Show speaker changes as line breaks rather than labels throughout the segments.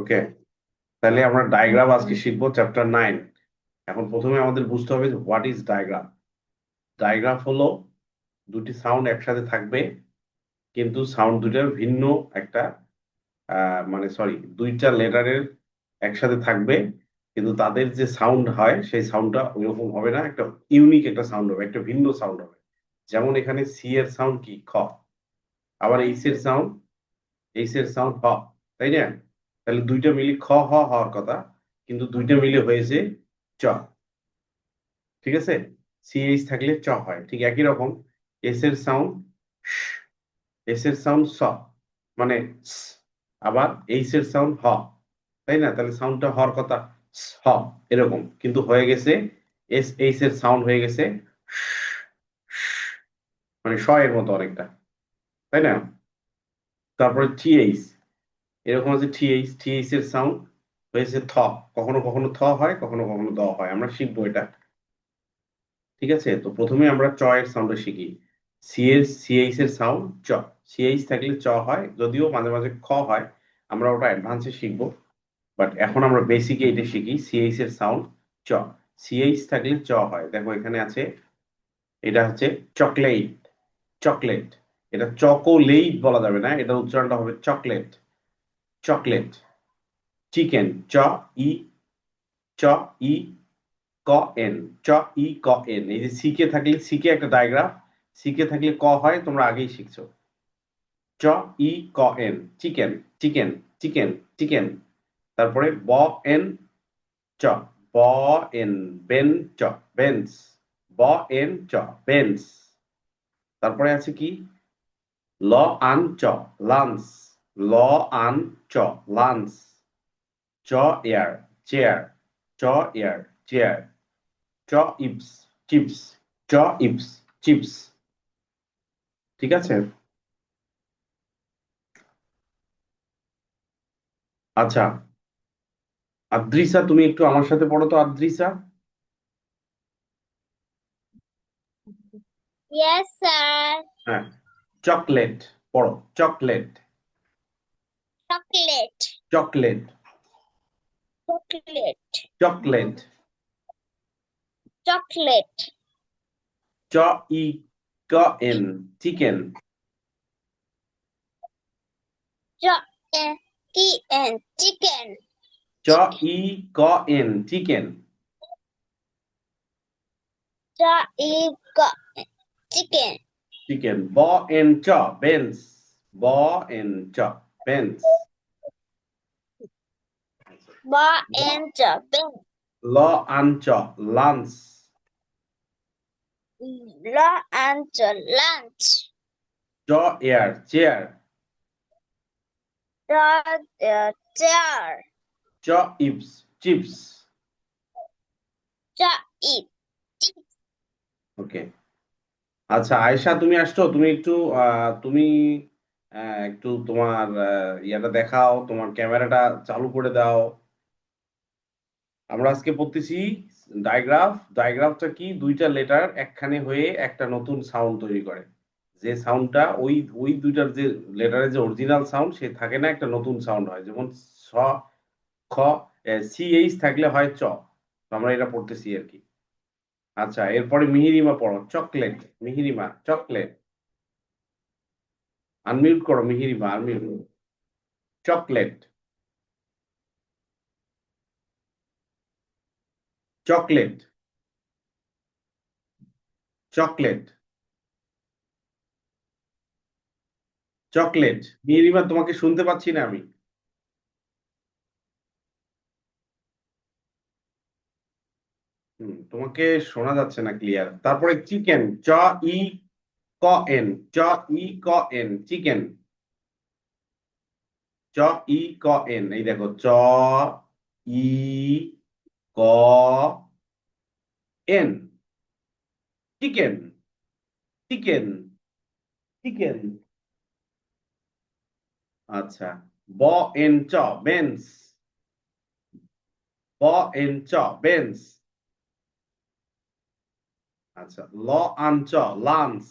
ওকে, তাহলে আমরা ডায়াগ্রাম আজকে শিখবো চ্যাপ্টার 9। এখন প্রথমে আমাদের বুঝতে হবে হোয়াট ইজ ডায়াগ্রাম। ডায়াগ্রাফ হলো দুটি সাউন্ড একসাথে থাকবে, কিন্তু সাউন্ড দুটার ভিন্ন একটা মানে সরি, দুইটা লেটারের একসাথে থাকবে, কিন্তু তাদের যে সাউন্ড হয় সেই সাউন্ডটা ওইরকম হবে না, একটা ইউনিক একটা সাউন্ড হবে, একটা ভিন্ন সাউন্ড হবে। যেমন এখানে সি এর সাউন্ড কি? খ। আবার এইচ এর সাউন্ড হ, তাই না? তাহলে দুইটা মিলে খ হ হওয়ার কথা, কিন্তু দুইটা মিলে হয়েছে চ। ঠিক আছে, সিএইচ থাকলে চ হয়, ঠিক একই রকম। এস এর সাউন্ড এস এর সাউন্ড স, মানে স। আবার এইচ এর সাউন্ড হ, তাই না? তাহলে সাউন্ডটা হওয়ার কথা হ, এরকম, কিন্তু হয়ে গেছে এস এইচ এর সাউন্ড হয়ে গেছে স, মানে স এর মতো অনেকটা, তাই না? তারপরে টিএইচ, এরকম আছে টিএইচ, টিএইচ এর সাউন্ড হয়েছে থ। কখনো কখনো থ হয়, কখনো কখনো দ হয়, আমরা শিখবো এটা। ঠিক আছে, তো প্রথমে আমরা চ এর সাউন্ডটা শিখি। সিএইচ এর সাউন্ড চ। সিএইচ থাকলে চ হয়, যদিও মাঝে মাঝে খ হয়, আমরা ওটা অ্যাডভান্সে শিখবো। বাট এখন আমরা বেসিকে এটা শিখি, সিএইচ এর সাউন্ড চ। সিএইচ থাকলে চ হয়, দেখো এখানে আছে, এটা হচ্ছে চকলেট। চকলেট, এটা চকোলেট বলা যাবে না, এটা উচ্চারণটা হবে চকলেট। চকলেট। চিকেন, চ ই, চ ই ক এন, চ ই ক এন। এই যে সিকে থাকলে, সিকে একটা ডায়াগ্রাফ, সিকে থাকলে ক হয়, তোমরা আগেই শিখছো। চ ই ক N, chicken. Chicken, chicken, chicken. তারপরে ব এন চ, ব এন, বেন চ, বেন্স। ব এন চ, বেন্স। তারপরে আছে কি? ল আন চ, লান্স। ল আন চ, লান্স। চ এয়ার, চেয়ার। চ এয়ার, চেয়ার। চ ইপস, চিপস। চ ইপস, চিপস। ঠিক আছে। আচ্ছা, আদ্রিসা তুমি একটু আমার সাথে পড়ো তো, আদ্রিসা।
Yes, sir.
হ্যাঁ, চকলেট পড়ো, chocolate.
Chocolate.
Chocolate,
Chocolate.
Chocolate.
Chocolate.
চ ই ক এন, চিকেন।
T-N. Chicken.
চ ই ক এন, চিকেন।
Chicken.
চিকেন। ব এন চ, বেন্স। ব এন চ, বেন্স।
Ba and Ben.
ল আন চ, লান্স।
La and lunch.
চ এয়ার, চেয়ার।
Chair.
চ ইপস, চিপস।
Cha eat.
ওকে। আচ্ছা আয়েশা, তুমি আসছো, তুমি একটু তুমি একটু তোমার ইয়াটা দেখাও, তোমার ক্যামেরাটা চালু করে দাও। আমরা আজকে পড়তেছি ডায়াগ্রাফ। ডায়াগ্রাফটা কি? দুইটা লেটার একখানে হয়ে একটা নতুন সাউন্ড তৈরি করে। যে সাউন্ডটা ওই ওই দুইটার যে লেটারের যে অরিজিনাল সাউন্ড সে থাকে না, একটা নতুন সাউন্ড হয়। যেমন স, খ, সিএইচ থাকলে হয় চ। তো আমরা এটা পড়তেছি আর কি। আচ্ছা, এরপরে মিহিরিমা পড়ো, চকলেট। মিহিরিমা, চকলেট। আনমিউট করো Mihirima, unmute. Chocolate, chocolate, chocolate, chocolate. Mihirima, তোমাকে শুনতে পাচ্ছি না আমি। তোমাকে শোনা যাচ্ছে না ক্লিয়ার। তারপরে চিকেন, চ ই ক এন, চ ই ক এন, চিকেন। চ ই ক এন, এই দেখো, চ ই ক এন, চিকেন। Chicken, chicken. আচ্ছা, ব এন চ, বেন্স। ব এন চ, বেন্স। আচ্ছা, ল আন চ, লান্স।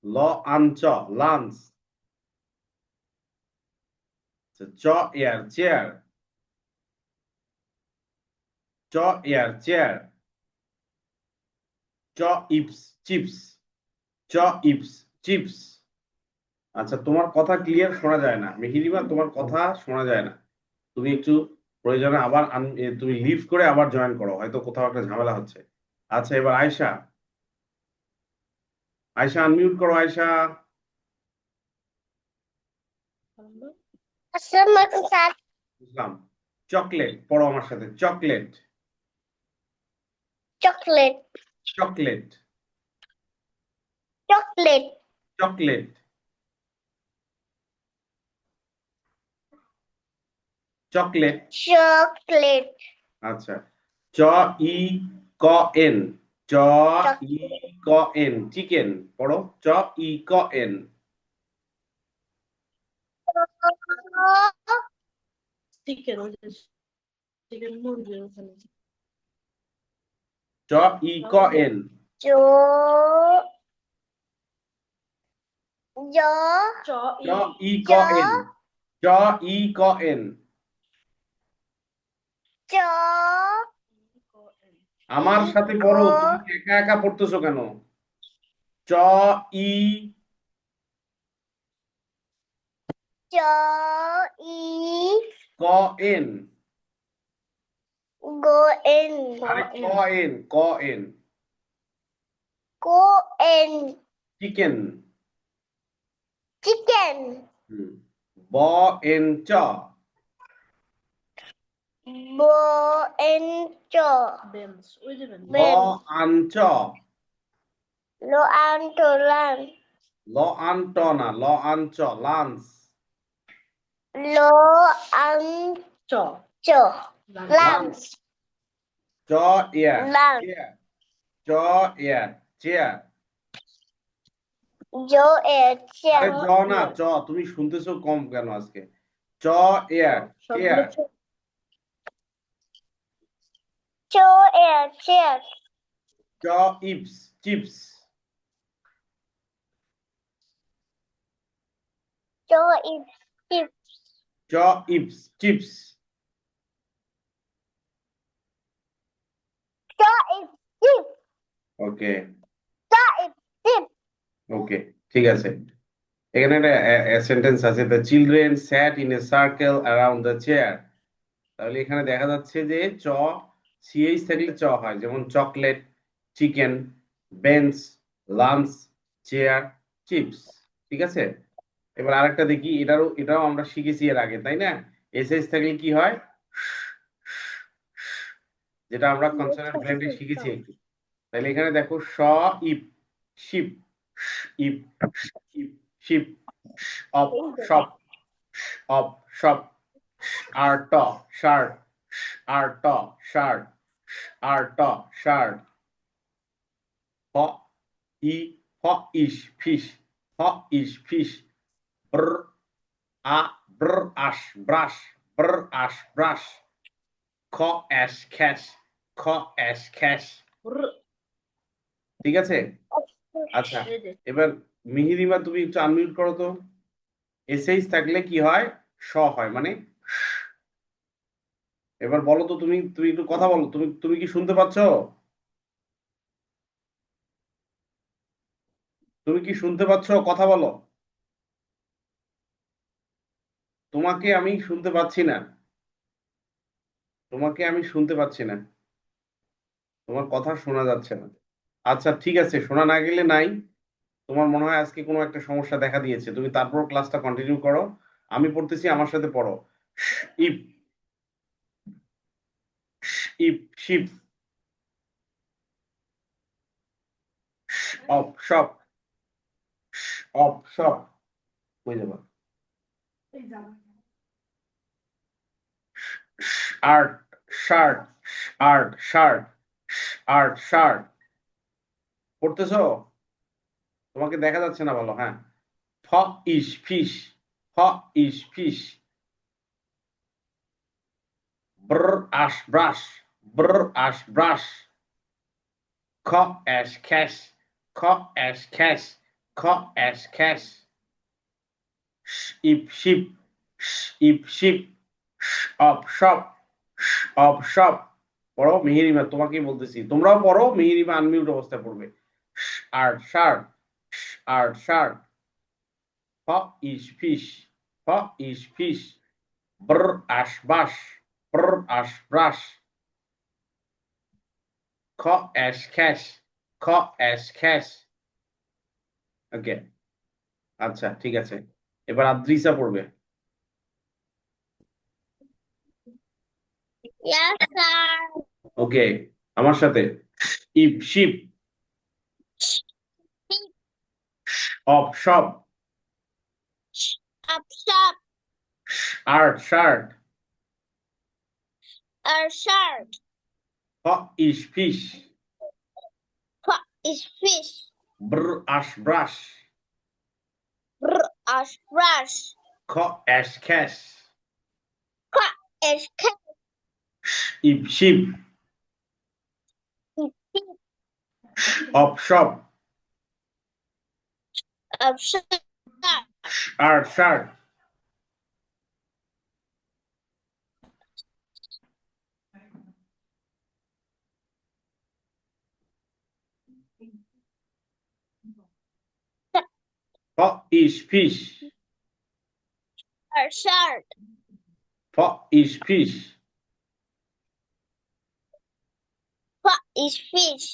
ল আন চ, লান্স। চ এয়ার চেয়ার, চ এয়ার চেয়ার, চ ইপস চিপস, চ ইপস চিপস। আচ্ছা, তোমার কথা ক্লিয়ার শোনা যায় না মেহিরিমা, তোমার কথা শোনা যায় না। তুমি একটু প্রয়োজনে আবার তুমি লিভ করে আবার জয়েন করো, হয়তো কোথাও একটা ঝামেলা হচ্ছে। আচ্ছা, এবার আয়শা, আয়শা আনমিউট করো আয়শা।
আসসালামু আলাইকুম স্যার।
বুঝলাম। চকলেট পড়ো আমার সাথে, chocolate,
chocolate,
chocolate,
chocolate,
chocolate, chocolate.
Chocolate,
আচ্ছা, চ ই ক এন, চ ই ক এন, চিকেন পড়ো, চ ই ক এন,
চিকেন, ওই যে চিকেন মুরগির ওখানে।
চ ই ক এন,
জ জ
চ
চ ই ক
চ
এন, চ ই ক এন।
চ
আমার
ই
সাথে
ক
পড়ো, তুমি একা একা পড়তেছো কেন? চ ই
চ ই
ক এন,
গো এন
আরে ক এন, ক এন,
কো এন
চিকেন।
চিকেন
ব এন চ,
ব এন চ
বেঞ্চ, ওই যে বেঞ্চ।
ল আন চ,
লো আন টো লান
ল আন ট না, ল আন চ, লান্স।
লো আন
চ
চ লাঞ্চ
চ এয়ার
লাঞ্চ
চেয়ার, চ এয়ার চেয়ার।
জো এ চেয়ার
আরে জ না চ, তুমি শুনতেছো কম কেন আজকে? চ এয়ার
সবগুলো
চেয়ার,
চো এ চেয়ার
চ ইপস চিপস,
চো ইপ চিপ
চ ইপস চিপস।
চো ইপ চিপ
ওকে,
চো ইপ চিপ
ওকে, ঠিক আছে। এখানে একটা সেন্টেন্স আছে, the children sat in a circle around the chair. তাহলে এখানে দেখা যাচ্ছে যে চ সিএইচ থাকলে চ হয়, যেমন chocolate, chicken, bench, lunch, chair, chips. ঠিক আছে, এবার আরেকটা দেখি, এটাও আমরা শিখেছি এর আগে, তাই না? এসএইচ থাকলে কি হয়, যেটা আমরা কনসোনেন্ট ব্লেন্ডে শিখেছি একটু। তাহলে এখানে দেখো, স ইপ sheep, ইপ ip ship, op shop, অপ শপ, আর ট শার্ট, আর ট শার্ট, আর ট শার্ট, হ ই হ ইস ফিশ, হ ইস ফিশ, ব্র আ ব্র আস ব্রাশ, ব্র আস ব্রাশ, খ অ্যাশ খ্যাশ, খ অ্যাশ খ্যাশ। ঠিক আছে, আচ্ছা।
এই যে
এবার মিহিরিমা, তুমি একটু আনমিউট করো তো। এসএইচ থাকলে কি হয়, স হয়, মানে এবার বলো তো, তুমি তুমি একটু কথা বলো, তুমি তুমি কি শুনতে পাচ্ছ? তুমি কি শুনতে পাচ্ছ? কথা বলো। তোমাকে আমি শুনতে পাচ্ছি না, তোমাকে আমি শুনতে পাচ্ছি না, তোমার কথা শোনা যাচ্ছে না। আচ্ছা, ঠিক আছে, শোনা না গেলে নাই। তোমার মনে হয় আজকে কোনো একটা সমস্যা দেখা দিয়েছে, তুমি তারপর ক্লাসটা কন্টিনিউ করো। আমি পড়তেছি, আমার সাথে পড়ো। Ip ip ship, op shop, op shop, হয়ে যাবে। Art shirt, art shirt, art shirt. পড়তেছো? তোমাকে দেখা যাচ্ছে না ভালো, হ্যাঁ। ফ ইস ফিশ, ফ ইস ফিশ, ব্র আস ব্রাশ, ব্র আস ব্রাশ, খ অ্যাশ খ্যাশ, খ অ্যাশ খ্যাশ, খ অ্যাশ খ্যাশ, ইপ শিপ, ইপ শিপ, অপ শপ, অপ শপ। পড়ো মেহেরিমা, তোমাকেই বলতেছি, তোমরাও পড়ো। মেহেরিমা আনমিউট অবস্থায় পড়বে। Art shirt, art shirt. ফ ইস ফিশ, ফ ইস ফিশ। ব্র আশ বাস, ব্র আশ ব্রাশ। খ অ্যাশ খ্যাশ, খ অ্যাশ খ্যাশ। ওকে, আচ্ছা ঠিক আছে। এবার আদ্রিসা পড়বে।
Yes, sir.
ওকে, আমার সাথে। Ip ship, op shop,
Up shop.
Art shirt.
Shirt.
হ ish fish,
What is fish?
ব্র ash brush.
Br as brush.
খ অ্যাশ খ্যাশ,
What is cat?
Ip ship, op shop,
Up shop.
Art shirt. হ ish fish,
Shirt.
হ ish fish,
What is fish?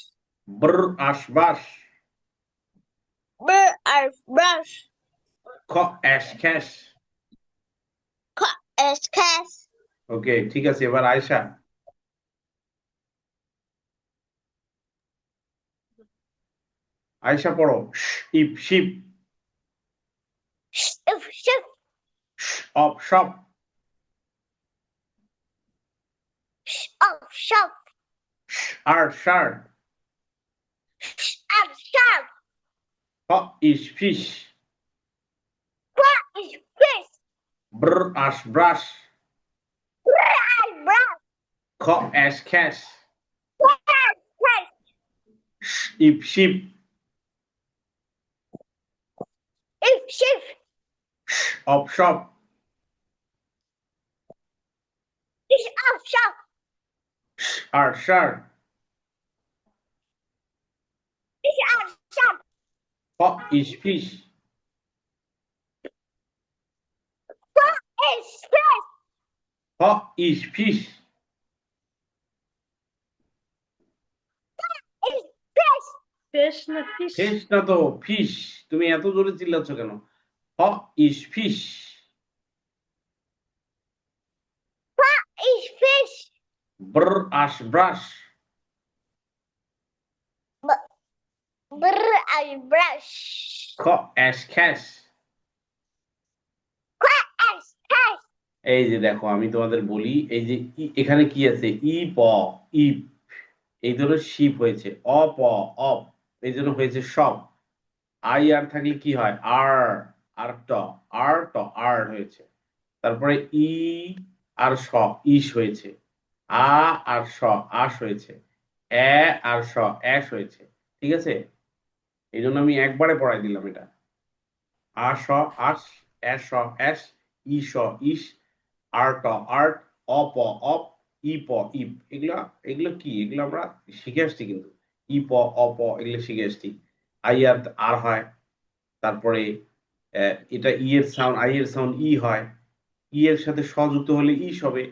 ব্র আশ বাস।
Br as brush.
খ অ্যাশ খ্যাশ।
What is cat?
ওকে ঠিক আছে, এবার আয়শা। আয়শা পড়ো। Ip ship,
If ship.
Op shop,
Up shop.
Art shirt.
Up shop.
হ ish fish,
What is fish?
ব্র ash brush.
Br as brush.
খ অ্যাশ খ্যাশ,
What is cat?
Ip ship,
If ship.
Op shop,
Is up shop.
Art shirt.
Is up shop.
হ ish fish,
What is fish?
হ ish fish.
Is fish.
Fish না fish?
Fish না তো, fish. তুমি এত জোরে চিল্লাচ্ছ কেন? হ ish fish,
What is fish?
ব্র ash brush.
Br as brush.
খ অ্যাশ খ্যাশ।
What is cat?
এই যে দেখো, আমি তোমাদের বলি, এই যে এখানে কি আছে? ই প, ইপ। এই ধরো শিপ হয়েছে, অপ, অপ, এই জন্য হয়েছে সব। আই আর থাকলে কি হয়? আর, আর ট, আর ট, আর্ট হয়েছে। তারপরে ই আর স, ইস হয়েছে। আ আর স, আস হয়েছে। এ আর স, অ্যাশ হয়েছে। ঠিক আছে, এই জন্য আমি একবারে পড়াই দিলাম এটা। আ স, আস, এ স, অ্যাশ, ই স, ইস, আর ট, আর্ট, অপ, অপ, ই প, ইপ। এগুলো এগুলো কি? এগুলো আমরা শিখে আসছি কিন্তু। ই প, অপ, এগুলো শিখে আসছি। আই আর আর হয়। তারপরে এটা ই এর সাউন্ড, আই এর সাউন্ড ই হয়। ই এর সাথে স যুক্ত হলে ইস হবে।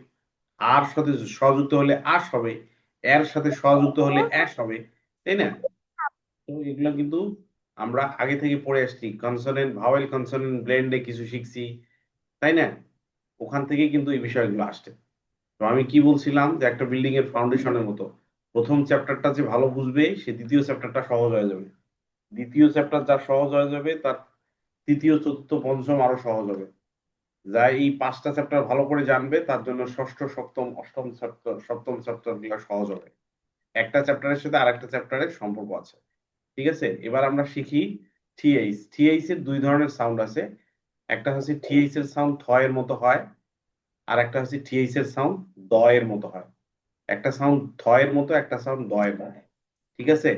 আর সাথে স যুক্ত হলে আস হবে। এর সাথে স যুক্ত হলে অ্যাশ হবে। তাই না? তো এগুলো কিন্তু আমরা আগে থেকে পড়ে আসছি। কনসোনেন্ট, ভাওয়েল কনসোনেন্ট ব্লেন্ডে কিছু শিখছি, তাই না? ওখান থেকে কিন্তু এই বিষয়গুলো আসছে। তো আমি কি বলছিলাম, যে একটা বিল্ডিং এর ফাউন্ডেশনের মতো প্রথম চ্যাপ্টারটা যে ভালো বুঝবে, সে দ্বিতীয় চ্যাপ্টারটা সহজ হয়ে যাবে। দ্বিতীয় চ্যাপ্টার যার সহজ হয়ে যাবে, তার তৃতীয়, চতুর্থ, পঞ্চম আরো সহজ হবে। যা এই 5টা চ্যাপ্টার ভালো করে জানবে, তার জন্য ষষ্ঠ, সপ্তম, অষ্টম চ্যাপ্টার, সপ্তম চ্যাপ্টার গুলো সহজ হবে। একটা চ্যাপ্টারের সাথে আরেকটা চ্যাপ্টারের সম্পর্ক আছে। ঠিক আছে, এবার আমরা শিখি টিএইচ। টিএইচ এর দুই ধরনের সাউন্ড আছে। একটা হচ্ছে টিএইচ এর সাউন্ড থ এর মতো হয়, আর একটা হচ্ছে টিএইচ এর সাউন্ড দ এর মতো হয়। একটা সাউন্ড থ এর মতো, একটা সাউন্ড দ এর মতো। ঠিক আছে,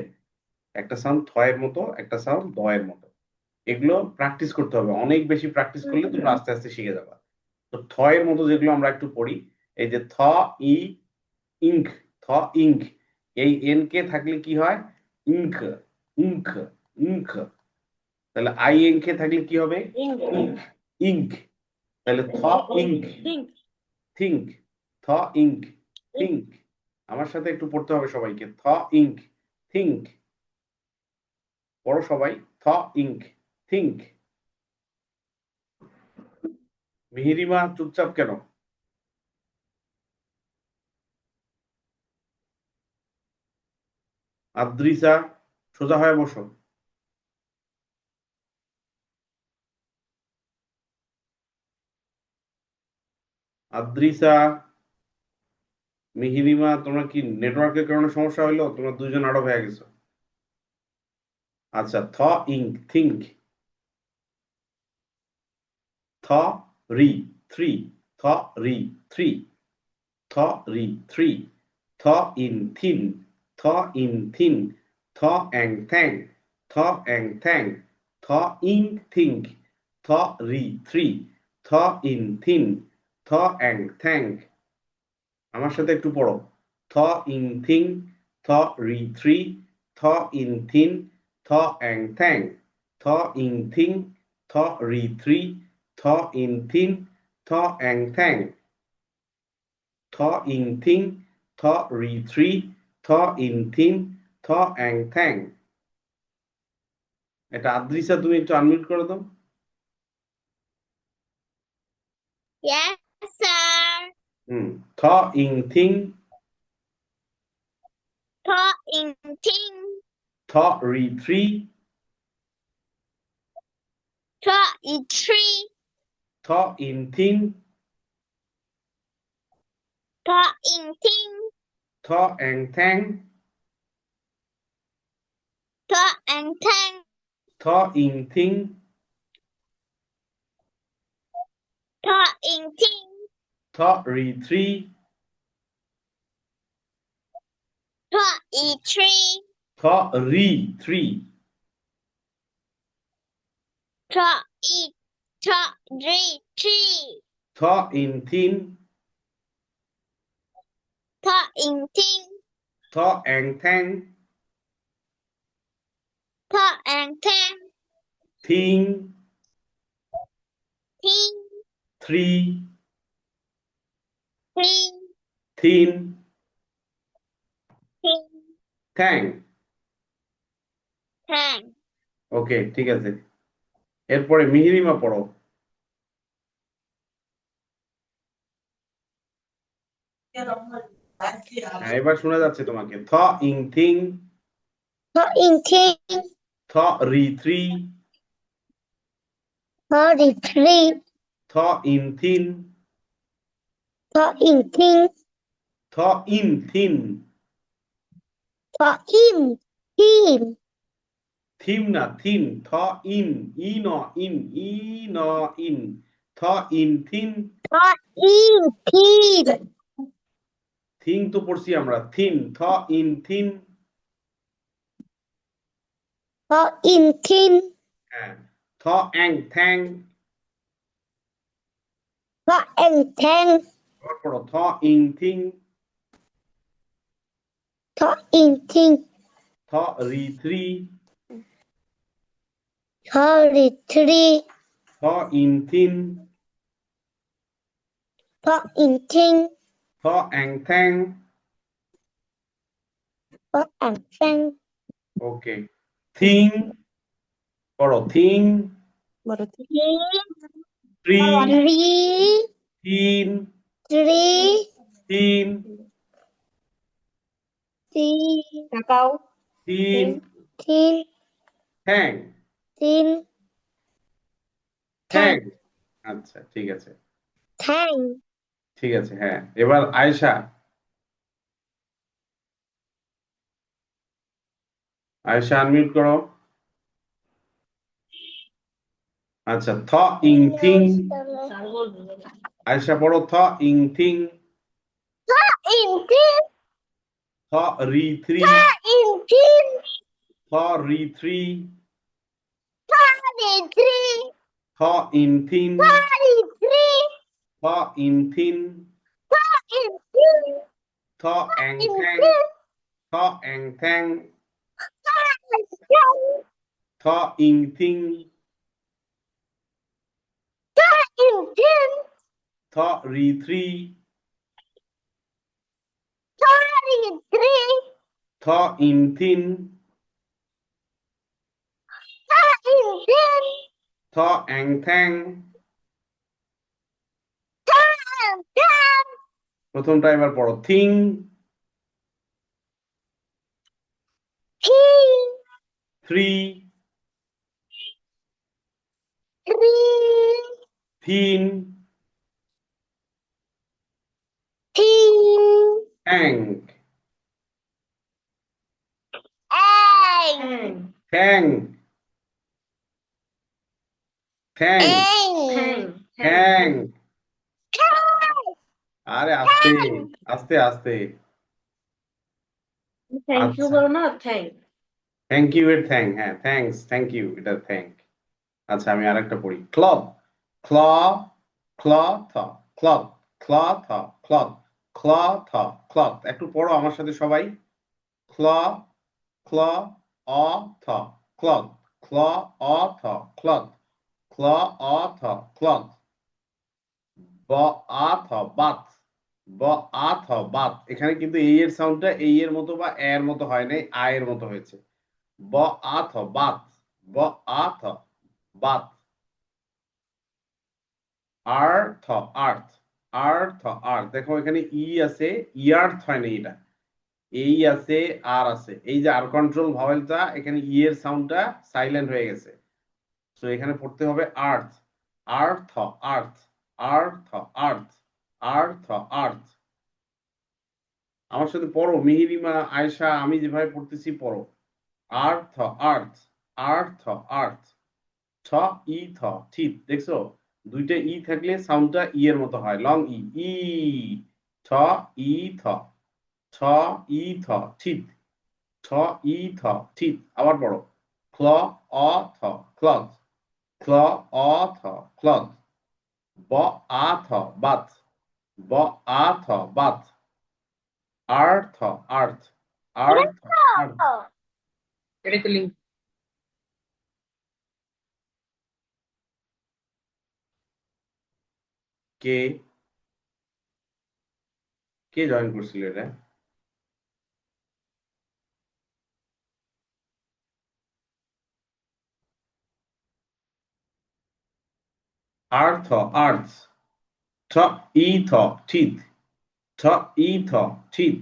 একটা সাউন্ড থ এর মতো, একটা সাউন্ড দ এর মতো। এগুলো প্র্যাকটিস করতে হবে, অনেক বেশি প্র্যাকটিস করলে তোমরা আস্তে আস্তে শিখে যাবা। তো থ এর মতো যেগুলো আমরা একটু পড়ি, এই যে থ ই ইঙ্ক, থ ইঙ্ক, এই এন কে থাকলে কি হয়? Ink, ink, ink. তাহলে আই এন কে থাকলে কি হবে?
Ink.
Ink, ink. তাহলে থ ইঙ্ক,
Think.
থিঙ্ক, থ ইঙ্ক, থিঙ্ক। আমার সাথে একটু পড়তে হবে সবাইকে। থ ইঙ্ক, থিঙ্ক। পড়ো সবাই, থ ইঙ্ক, থিঙ্ক। মিহিরিমা চুপচাপ কেন? আদ্রিসা সোজা হয়ে বসো। আদ্রিসা, মিহিরিমা, তোমরা কি নেটওয়ার্কের কারণে সমস্যা হলো? তোমরা দুইজন আরো হয়ে গেছো। আচ্ছা, থ ইঙ্ক, থিঙ্ক। থ রি থ্রি, থ রি থ্রি, থ রি থ্রি। থ ইন থিন, থ ইন থিন। থ অ্যাং থ্যাং, থ অ্যাং থ্যাং। থ ইং থিঙ্ক, থ রি থ্রি। থ ইন থিন, থ অ্যাং থ্যাং। আমার সাথে একটু পড়ো। থ ইন থিং, থ রি থ্রি। থ ইন থিন, থ অ্যাং থ্যাং। থ ইন থিং, থ রি থ্রি। থ ইন থিন, থ অ্যাং থ্যাং। থ ইন থিং, থ রি থ্রি। থ ইন থিন, থ অ্যাং থ্যাং। এটা আদ্রিসা, তুমি একটু আনমিউট করে দাও।
Yes, sir.
থ ইং থিং,
Talking ting.
থ রি থ্রি।
Talking tree.
থ ইন থিন,
Talking ting.
থ অ্যাং থ্যাং।
Talking tang.
থ ইং থিং,
Talking ting.
থ রি থ্রি।
Talking tree.
থ রি থ্রি।
Talking tree.
থ ইন থিন,
Talking ting.
থ Ang থ্যাং।
Talking tang.
Thing,
Ting.
Three,
Ting.
Thin,
Ting.
থ্যাং।
Tang.
ওকে, ঠিক আছে। এরপরে মিহিরিমা পড়ো। হ্যাঁ, এবার শোনা যাচ্ছে তোমাকে। থ ইং থিং,
Talking ting.
থ রি থ্রি।
Talking tree.
থ ইন থিন,
Talking ting.
থ in thin.
Talking team.
Theme না, থিন। থ ইন, ই ন ইন, ই ন ইন। থ in thin.
Talking team.
Thing তো পড়ছি আমরা, থিন। থ ইন থিন।
Talking tin.
হ্যাঁ। থ অ্যাং থ্যাং।
Talking tang.
আবার পড়ো। থ ইং থিং,
Talking ting.
থ রি থ্রি।
Talking tree.
থ ইন থিন,
Talking ting.
থ অ্যাং থ্যাং।
Talking tang.
ওকে। থিং পড়ো। Thing, tree,
Tree.
Thin,
Tree.
Thin,
Tree. Kakao.
Thin,
Tin.
থ্যাং,
Tin.
থ্যাং। আচ্ছা, ঠিক আছে,
Tang.
ঠিক আছে। হ্যাঁ, এবার আয়েশা। আয়েশা আনমিউট করো। আচ্ছা, থ ইং থিং। আয়েশা পড়ো। থ ইং থিং,
In tin.
থ রি থ্রি।
In tin.
থ রি থ্রি।
Talking tree.
থ in thin,
Talking tree.
in thin,
in tin,
eng
in
thang,
tin,
eng thang,
in
ing thing,
tin,
re three,
in three,
in thin,
in tin,
eng thang।
tan,
প্রথমটা এবার পড়ো, thing,
king,
three,
three,
thin,
tin,
ট্যাং,
egg,
Hang.
ঠ্যাং, ঠ্যাং,
egg,
ঠ্যাং। আরে আস্তে
Thank.
আস্তে আস্তে।
Thank you
আচ্ছা,
বলো না, thank.
থ্যাংক ইউ এর থ্যাং, হ্যাঁ থ্যাঙ্কস, থ্যাংক ইউ এটা থ্যাংক। আচ্ছা আমি আরেকটা পড়ি, ক্লব, ক্ল, থ, ক্লব, থ, ক্লব, থ, ক্লথ। একটু পড়ো আমার সাথে সবাই, ক্ল, ক্ল, থ, ক্লথ, ক্ল, থ, ক্লথ, ক্ল, থ, ক্লথ। ব, থ, বাত, ব, থ, বাত। এখানে কিন্তু এই এর সাউন্ডটা এই এর মতো বা এর মতো হয় নাই, আয়ের মতো হয়েছে। ব, থ, বাত, ব, থ, বাত। আর্থ, আর্থ, আর্থ, আর্থ। দেখো এখানে ই আছে, ইয়ার্থ হয় না, এটা এই আছে আর আছে, এই যে আর কন্ট্রোল ভাওয়েলটা এখানে ই এর সাউন্ডটা সাইলেন্ট হয়ে গেছে, তো এখানে পড়তে হবে আর্থ, আর্থ, আর্থ, আর্থ, আর্থ, আর্থ, আর্থ। আমার সাথে পড়ো, মিহিরিমা, আয়শা, আমি যেভাবে পড়তেছি পড়ো, আর্থ, আর্থ, আর্থ, আর্থ, ছ, ই, থ, ঠিক দেখছো, দুইটা ই থাকলে সাউন্ডটা ই এর মতো হয়, লং ই, ই, ছ, ই, থ, ছ, ই, থ, ঠিক, ছ, ই, থ, ঠিক। আবার পড়ো, ক্ল, থ, ক্লথ, ক্ল, থ, ক্লথ, ব, থ, বাত, ব, থ, বাত, আর্থ, আর্থ, আর্থ, আর্থ।
এটাই তো লিঙ্ক।
কে কে জয়েন করছিল এটা? আর্থ, আর্থ, ঠ, ই, থ, ঠিক, ঠ, ই, থ, ঠিক,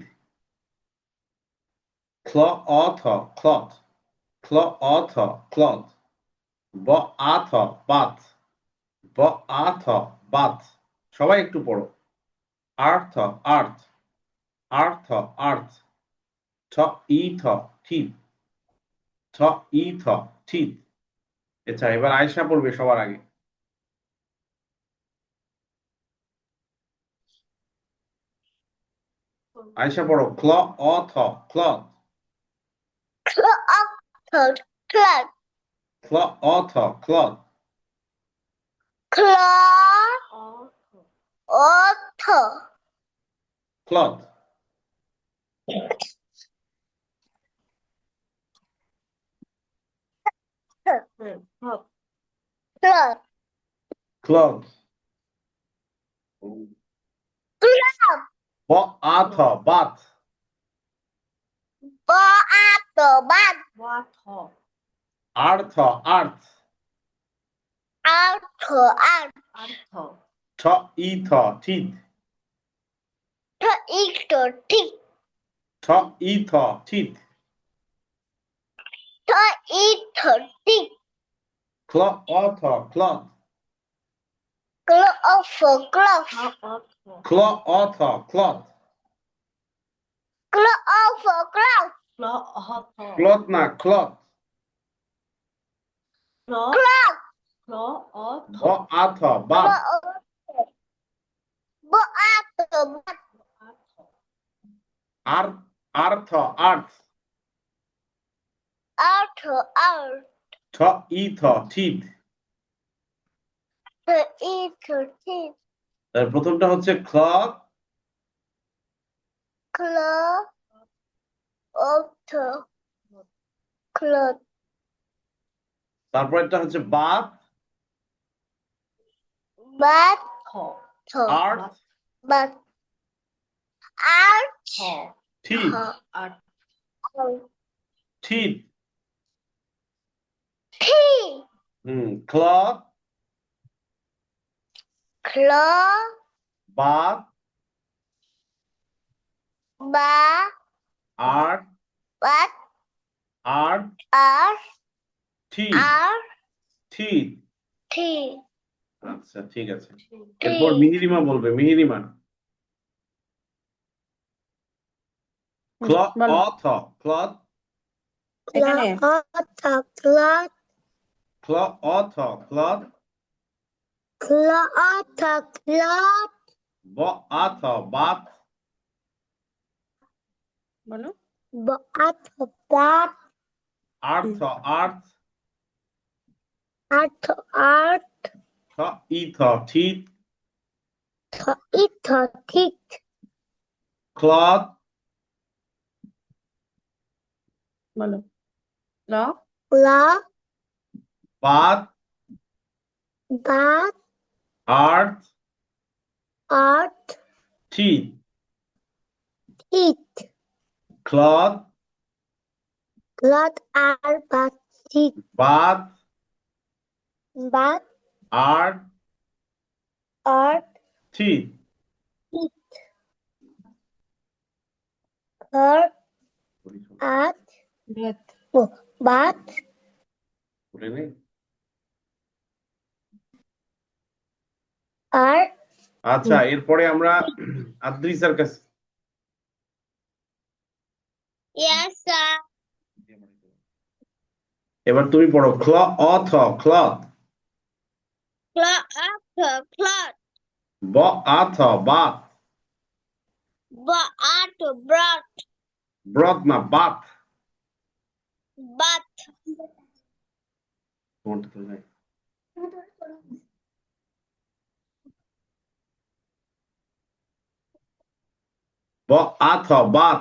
ক্ল, থ, ক্লথ, ক্ল, থ, ক্লথ, ব, থ, বাত, ব, থ, বাত। সবাই একটু পড়ো, আর্থ, আর্থ, আর্থ, আর্থ, ঠ, ই, থ, ঠিক, ঠ, ই, থ, ঠিক। আচ্ছা এবার আয়শা পড়বে সবার আগে। আয়শা পড়ো, ক্ল, থ, ক্লথ,
clock, clock,
ক্ল, থ, cloth,
clock, author,
cloth,
Hop.
clock,
cloth,
clock,
ব, থ, Baat,
author, but
What hop?
Earth, earth,
author, art,
Artho.
ঠ, ই, থ, ঠিক,
to eat to tick,
ঠ, ই, থ, ঠিক,
to eat to tick,
ক্ল, থ, cloth,
clock for clock,
Hop up.
ক্ল, থ, cloth,
clock for clock,
Claw hop.
Cloth না cloth,
Claw.
clock,
Claw up.
ব, থ, Baat,
but author, but
R, earth, earth,
author, art,
ঠ, ই, থ, ঠিক,
to eat to tick,
তার প্রথমটা হচ্ছে ক্লথ,
cloth, auto, cloth,
তারপরেরটা হচ্ছে বাথ,
bath,
খ
আর্থ,
bath, arch,
খ
টিথ,
আর
teeth,
tea,
cloth,
cloth,
bath,
bath,
earth,
bath,
earth,
arch,
teeth,
arch,
teeth.
tea,
আচ্ছা ঠিক আছে, এরপর মিহিরিমা বলবে। মিহিরিমা ক্লথ,
বলো।
অথ, ক্লথ,
এখানে
cloth, cloth,
ক্লথ, অথ, ক্লথ,
cloth, cloth,
ব আথ, বাথ,
বলো।
bath, bath,
earth, earth,
arch, arch,
ঠ ইথ, টিথ,
it, teeth,
ক্লথ,
বলো। ল
cloth,
bath,
bath,
earth,
arch,
teeth,
teeth,
cloth,
cloth, bath, teeth,
bath,
bath,
earth,
arch,
teeth.
teeth, cloth, arch,
বেত
bath,
বলে নে।
arch,
আচ্ছা এরপরে আমরা আদ্রিসার কাছে।
yes, sir.
এবার তুমি পড়ো অথ, ক্লথ,
Cloth, cloth,
ব আথ, বাথ,
bath,
ব্রথ না বাথ,
bath,
কোনটা তো নাই। ব আথ, bath,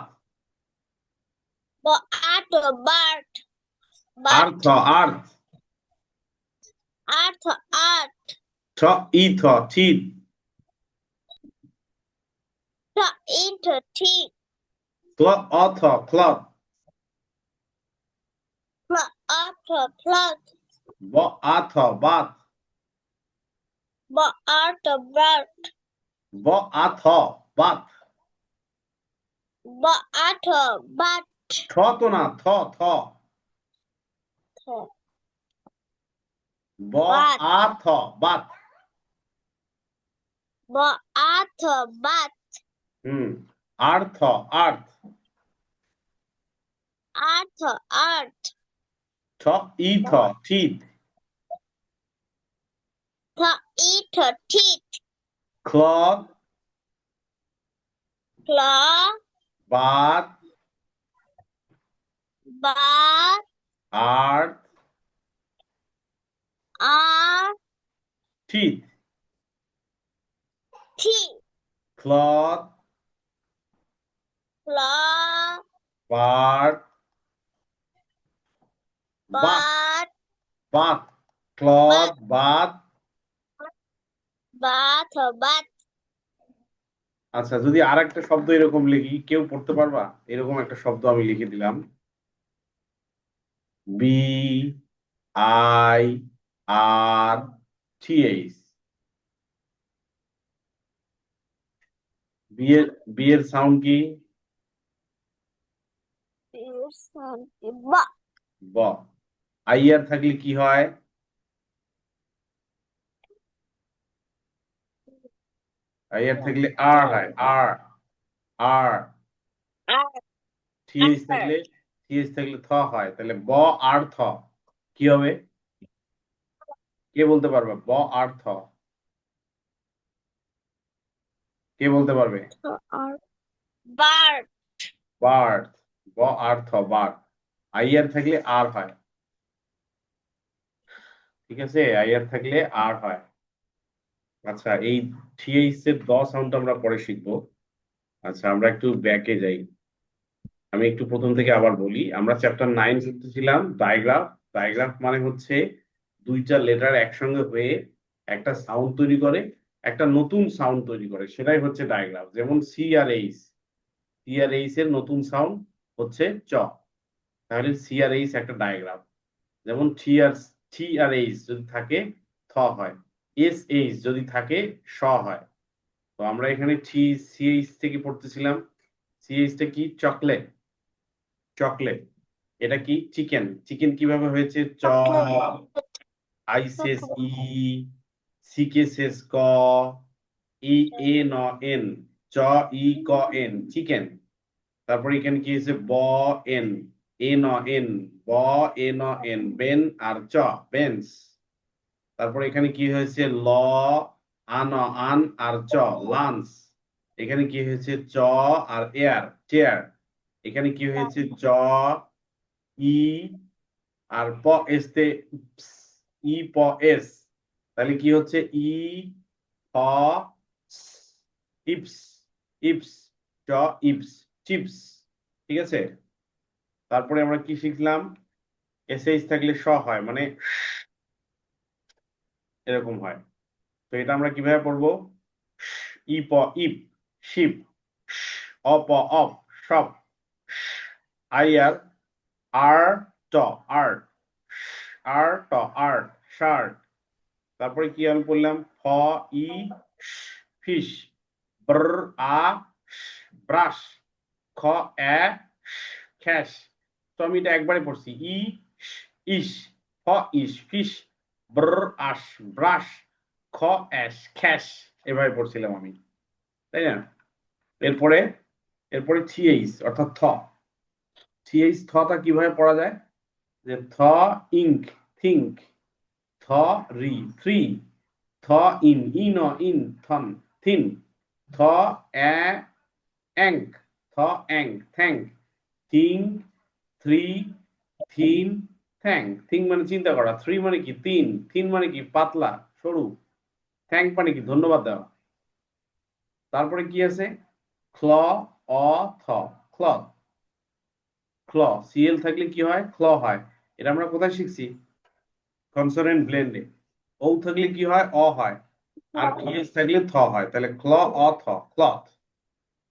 bath,
earth, earth,
arch,
ঠ ইথ, টিথ,
into teeth,
ক্লথ, অথ, ক্লথ,
cloth,
ব আথ, বাথ,
bath,
ব আথ, বাথ,
bath,
ঠ তো না, থ, থ, ব
বাথ।
আথ, bath,
bath,
earth, earth,
arch,
ঠ ইথ, teeth,
into teeth,
cloth,
cloth,
bath,
bath,
earth,
arch,
teeth,
teeth,
cloth,
cloth,
bath, bath,
bath,
bath, cloth, bath.
bath,
আচ্ছা যদি আর একটা শব্দ এরকম লিখি, কেউ পড়তে পারবা? এরকম একটা শব্দ আমি লিখে দিলাম, B I R T H. B এর সাউন্ড কি? ব। আই আর থাকলে কি হয়? আই আর থাকলে আর হয়, আর আর। টিএইচ থাকলে থ হয়, তাহলে ব আর থ কি হবে? কে বলতে পারবে? ব আর থ কে বলতে পারবে?
bird,
বার্ড, ব আর থ, বার্ড। আই আর থাকলে আর হয়, ঠিক আছে? আই আর থাকলে আর হয়। আচ্ছা, এই TH এর দ সাউন্ড আমরা পরে শিখবো। আচ্ছা, আমরা একটু ব্যাকে যাই। আমি একটু প্রথম থেকে আবার বলি। আমরা চ্যাপ্টার 9 শিখতেছিলাম ডায়াগ্রাফ। ডায়াগ্রাফ মানে হচ্ছে দুইটা লেটার একসঙ্গে হয়ে একটা সাউন্ড তৈরি করে, একটা নতুন সাউন্ড তৈরি করে, সেটাই হচ্ছে ডায়াগ্রাফ। যেমন সি আর এইচ, সি আর এইচ এর নতুন সাউন্ড হচ্ছে চ, তাহলে সি আর এইচ একটা ডায়াগ্রাফ। যেমন টি আর এইচ যদি থাকে থ হয়, এস এইচ যদি থাকে স হয়। তো আমরা এখানে সিএইচ থেকে পড়তেছিলাম। সিএইচ টা কি? Chocolate, chocolate. এটা কি? চিকেন, চিকেন কিভাবে হয়েছে? চ, আই শেষ ই, সি কে শেষ ক, ই এ ন এন, চ ই ক এন, চিকেন। তারপরে এখানে কি হয়েছে? ব এন, এ ন এন, ব এ ন এন, বেন আর চ, বেঞ্চ। তারপরে এখানে কি হয়েছে? ল আন আন আর চ, লাঞ্চ। এখানে কি হয়েছে? চ আর এয়ার, চেয়ার। এখানে কি হয়েছে? চ ই আর প এস তে ইপস, ই প এস। তাহলে কি হচ্ছে? ই প ইপস, ইপস, চ ইপস, চিপস। ঠিক আছে। তারপরে আমরা কি শিখলাম? এসএইচ থাকলে স হয়, মানে এরকম হয়। তো এটা আমরা কিভাবে পড়বো? ই প ইপ, শিপ। অপ অপ, সপ। আই আর আর ট, আর্ট। আর ট, আর্ট, শার্ট। তারপরে কি আমি বললাম? ফ ই ফিশ, ব্র আ ব্রাশ, খ এ খ্যাশ। তো আমি এটা একবারে পড়ছি। ইস, ফ ইস ফিশ, ব্র আস ব্রাশ, খ এস খ্যাশ। এভাবে পড়ছিলাম আমি, তাই না? এরপরে এরপরে থিএইচ অর্থাৎ থ। থিএইচ থটা কিভাবে পড়া যায়? যে থ ইঙ্ক, থিঙ্ক। থ রি, থ্রি। থ ইন, ইন ইন, থন, থিন। থ এ অ্যাঙ্ক, থ অ্যাঙ্ক, thank. Thing, three, thin, thank. Thing মানে চিন্তা করা, থ্রি মানে কি? তিন, থিন মানে কি? পাতলা, সরু। থ্যাঙ্ক মানে কি? ধন্যবাদ দেওয়া। তারপরে কি আছে? ক্ল অ থ, ক্লথ। ক্ল, সিএল থাকলে কি হয়? ক্ল হয়। এটা আমরা কোথায় শিখছি? কনসোনেন্ট ব্লেন্ডে। ও থাকলে কি হয়? অ হয়। আর টিএস থাকলে থ হয়। তাহলে ক্ল অ থ, ক্লথ।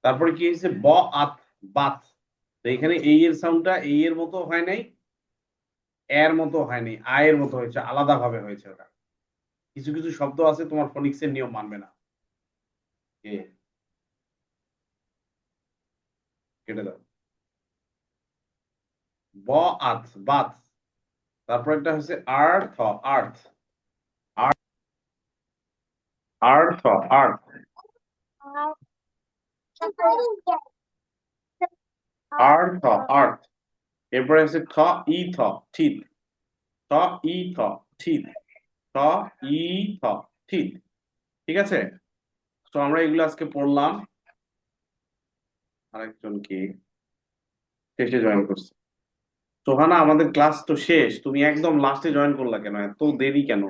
তারপরে কি হয়েছে? ব আত, বাত। তো এখানে এই এর সাউন্ডটা এই এর মতো হয় নাই, এর মতো হয়নি, আয়ের মতো হয়েছে, আলাদা ভাবে হয়েছে ওটা। কিছু কিছু শব্দ আছে তোমার ফনিক্স এর নিয়ম মানবে না। কে? কেটে দাও। ব আত, বাত। তারপর একটা হচ্ছে আর্থ, আর্থ। আর্থ, আর্থ। আর্থ, আর্থ। এরপরে হচ্ছে থ ই থ, ঠিত। থ ই থ, ঠিত। থ ই থ, ঠিত। ঠিক আছে। তো আমরা এগুলো আজকে পড়লাম। আরেকজন কি শেষে জয়েন করছে? সোহানা, আমাদের ক্লাস তো শেষ, তুমি একদম লাস্টে জয়েন করলা কেন? এত দেরি কেন?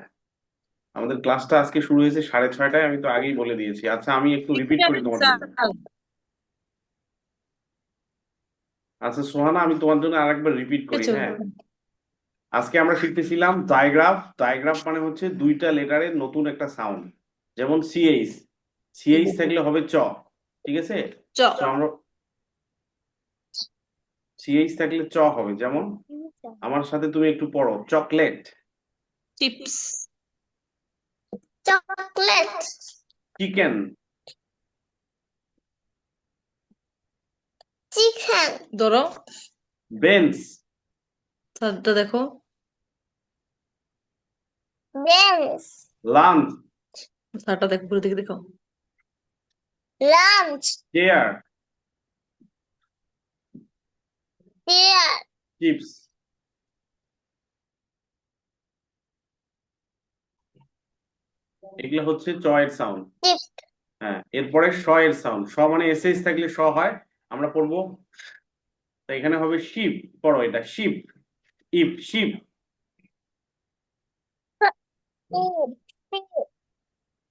আমাদের ক্লাসটা আজকে শুরু হয়েছে 6:30টায়, আমি তো আগেই বলে দিয়েছি। আচ্ছা, আমি একটু রিপিট করি তোমার জন্য। আচ্ছা সোহানা, আমি তোমার জন্য আরেকবার রিপিট করি, হ্যাঁ। আজকে আমরা শিখতেছিলাম ডায়াগ্রাফ। ডায়াগ্রাফ মানে হচ্ছে দুইটা লেটারের নতুন একটা সাউন্ড। যেমন সিএইচ, সিএইচ থাকলে হবে চ। ঠিক আছে।
চ,
তো আমরা সিএইচ থাকলে চ হবে। যেমন আমার সাথে তুমি একটু পড়ো, chocolate,
chips,
chocolate,
chicken,
chicken,
ধরো
বেঞ্চ,
স্যারটা দেখো,
বেঞ্চ,
লাঞ্চ,
স্যারটা দেখো, ঘুরে দিকে দেখো,
লাঞ্চ,
চেয়ার,
চেয়ার,
চিপস। এগুলো হচ্ছে চ এর সাউন্ড।
চিপস,
হ্যাঁ, এরপরে স এর সাউন্ড। স মানে এসএইচ থাকলে স হয়, আমরা পড়বো। তো এখানে হবে শিপ, পড়ো এটা sheep, ইপ, sheep.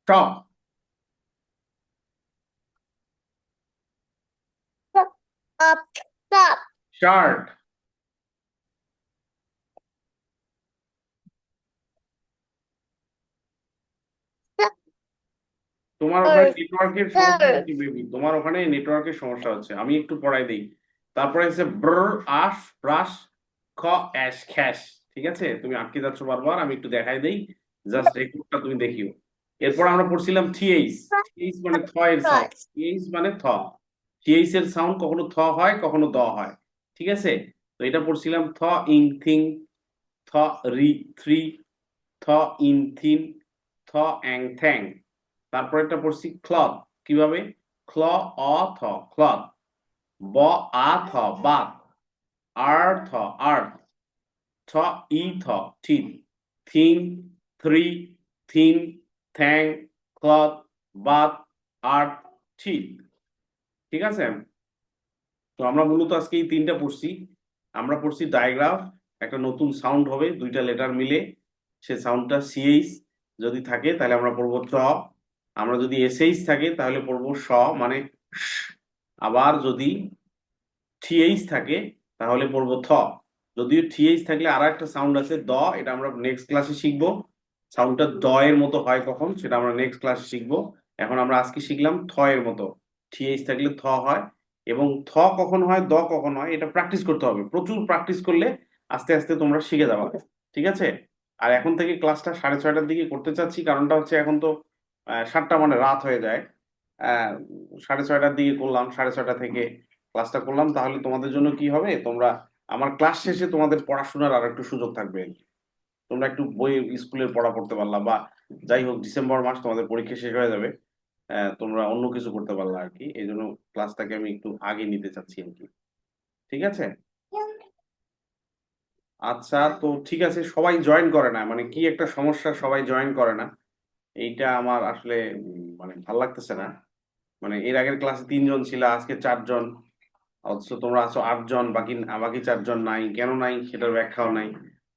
shop,
up, stop,
shirt, তোমার ওখানে নেটওয়ার্কের সমস্যা হচ্ছে বেবি, তোমার ওখানে নেটওয়ার্কের সমস্যা হচ্ছে, আমি একটু পড়াই দেই। তারপরে আছে ব্র, আশ, ব্রাশ, খ, অ্যাশ, খ্যাশ। ঠিক আছে, তুমি আটকে যাচ্ছ বারবার, আমি একটু দেখাই দেই, জাস্ট রেকর্ডটা তুমি দেখিও। এরপর আমরা পড়ছিলাম থিএইচ। থিএইচ মানে থ এর সাউন্ড, থিএইচ মানে থ। থিএইচ এর সাউন্ড কখনো থ হয়, কখনো দ হয়। ঠিক আছে, তো এটা পড়ছিলাম থ ইং থিং, থ রি থ্রি, থ ইন থিন, থ অ্যাং থ্যাং। তারপর একটা পড়ছি ক্লথ, কিভাবে? ক্ল অ থ, ক্লথ। ব আ থ, বাথ। আর থ, আর্থ। থ ই থ, থিন। থিং, থ্রি, থিন, থ্যাং, ক্লথ, বাথ, আর্থ, থিন। ঠিক আছে, তো আমরা মূলত আজকে এই তিনটা পড়ছি। আমরা পড়ছি ডায়াগ্রাফ, একটা নতুন সাউন্ড হবে দুইটা লেটার মিলে, সে সাউন্ডটা সিএইচ যদি থাকে তাহলে আমরা পড়বো চ, আমরা যদি এসএইচ থাকে তাহলে পড়বো স মানে শ। আবার যদি থিএইচ থাকে তাহলে পড়বো থ। যদিও থিএইচ থাকলে আর একটা সাউন্ড আছে দ, এটা আমরা নেক্সট ক্লাসে শিখবো। সাউন্ডটা দ এর মতো হয় কখন, সেটা আমরা নেক্সট ক্লাসে শিখবো। এখন আমরা আজকে শিখলাম থ এর মতো, থিএইচ থাকলে থ হয়। এবং থ কখন হয়, দ কখন হয়, এটা প্র্যাকটিস করতে হবে, প্রচুর প্র্যাকটিস করলে আস্তে আস্তে তোমরা শিখে যাবে। ঠিক আছে, আর এখন থেকে ক্লাসটা 6:30টার দিকে করতে চাচ্ছি, কারণটা হচ্ছে এখন তো 7টা মানে রাত হয়ে যায়। 6:30টার দিকে করলাম, 6:30 থেকে ক্লাসটা করলাম, তাহলে তোমাদের জন্য কি হবে, তোমরা আমার ক্লাস শেষে তোমাদের পড়াশোনার আর একটু সুযোগ থাকবে। তোমরা একটু বই স্কুলের পড়া পড়তে পারলা, বা যাই হোক ডিসেম্বর মাস তোমাদের পরীক্ষা শেষ হয়ে যাবে, তোমরা অন্য কিছু করতে পারলা আর কি। এই জন্য ক্লাসটাকে আমি একটু আগে নিতে চাচ্ছি আর কি। ঠিক আছে, আচ্ছা, তো ঠিক আছে, সবাই জয়েন করে না, মানে কি একটা সমস্যা, সবাই জয়েন করে না, এইটা আমার আসলে মানে ভাল লাগতেছে না। মানে এর আগের ক্লাসে 3 জন ছিল, আজকে 4 জন, অথচ তোমরা আছো 8 জন, বাকি বাকি 4 জন নাই, কেন নাই সেটার ব্যাখ্যাও নাই।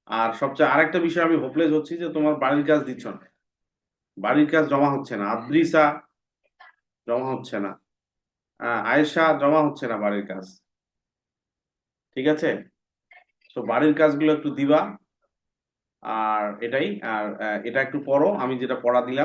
আর সবচেয়ে আরেকটা বিষয় আমি হোপলেস হচ্ছি যে তোমার বাড়ির কাজ দিচ্ছ না, বাড়ির কাজ জমা হচ্ছে না, আদ্রিসা জমা হচ্ছে না, আয়েশা জমা হচ্ছে না বাড়ির কাজ। ঠিক আছে, তো বাড়ির কাজগুলো একটু দিবা। আর এটাই, আর এটা একটু পড়ো, আমি যেটা পড়া দিলাম